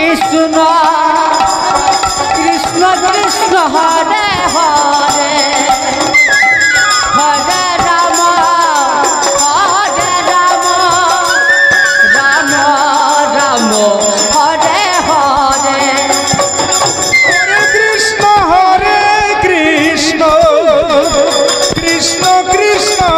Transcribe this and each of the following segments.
Hare Krishna Krishna Krishna Hare Hare Hare Ram Ram Ram Hare Hare Hare Krishna Krishna Krishna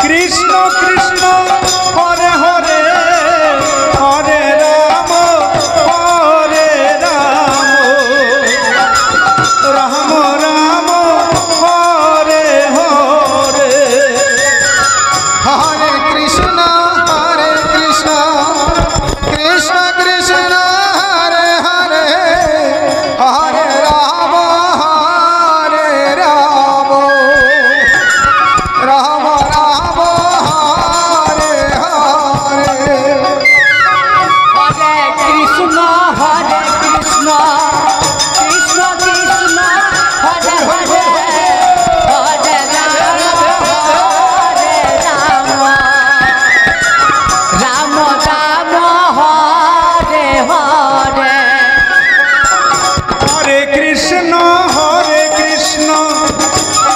Krishna Krishna Hare Hare Hare Ram Ram Ram Hare Hare Hare Krishna Krishna Krishna Hare Hare Hare Ram Ram Ram Hare Hare Hare Krishna Krishna Krishna Hare Hare Hare Ram Ram Ram Hare Hare Hare Krishna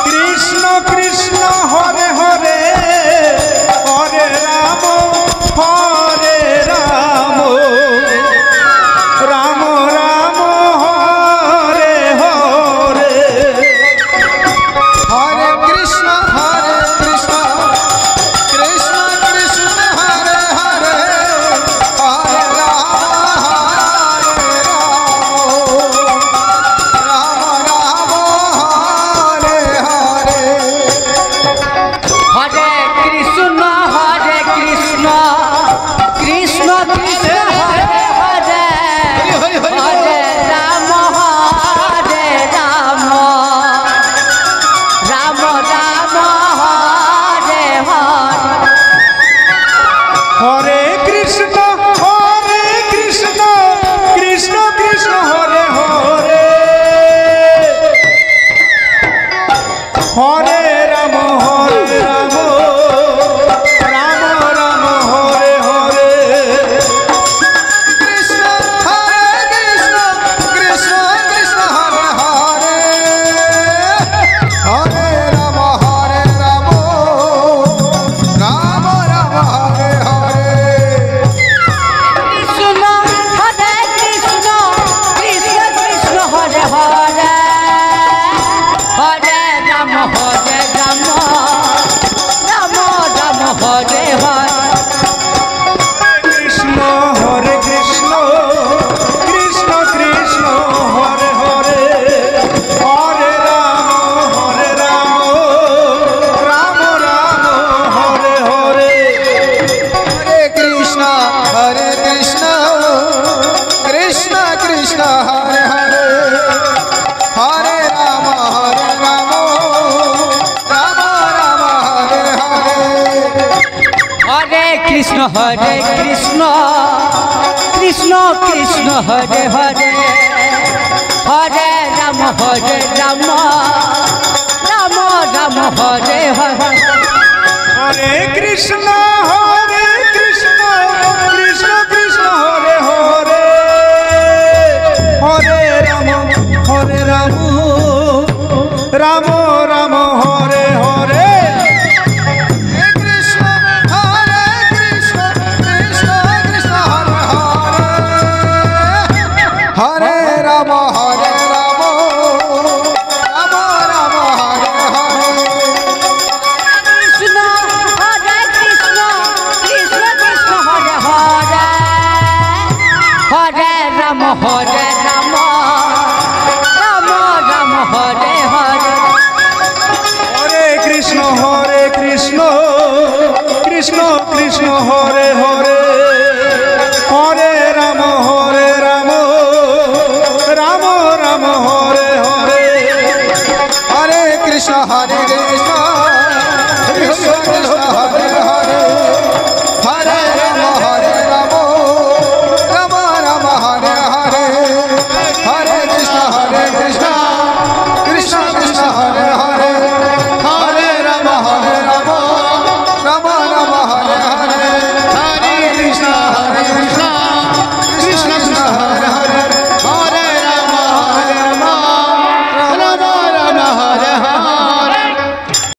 Krishna Krishna Hare Hare Hare Ram Ram Ram Hare Hare Hare Krishna Krishna Krishna Hare Hare Hare Ram Hare Hare Hare Krishna Krishna Krishna Hare Hare Hare Ram Ram Ram Hare Hare Hare Krishna Krishna Krishna Hare Hare Hare Ram Ram Ram Hare Hare Krishna Krishna Hare Hare Hare Ram Ram Hare Hare Krishna Krishna Krishna Hare Hare Hare Ram Ram Hare Hare Krishna Krishna Hare Hare Hare Ram Ram Hare Hare Hare Krishna Krishna Krishna Hare Hare Hare Ram Ram Hare Hare Hare Krishna Krishna Krishna Hare Hare Hare Ram Ram Hare Hare Hare Krishna Krishna Hare Hare Hare Ram Ram Hare Hare Krishna Krishna Krishna Hare Hare Hare Ram Ram Hare Hare Krishna Krishna Hare Hare Hare Ram Ram Hare Hare Hare Krishna Krishna Hare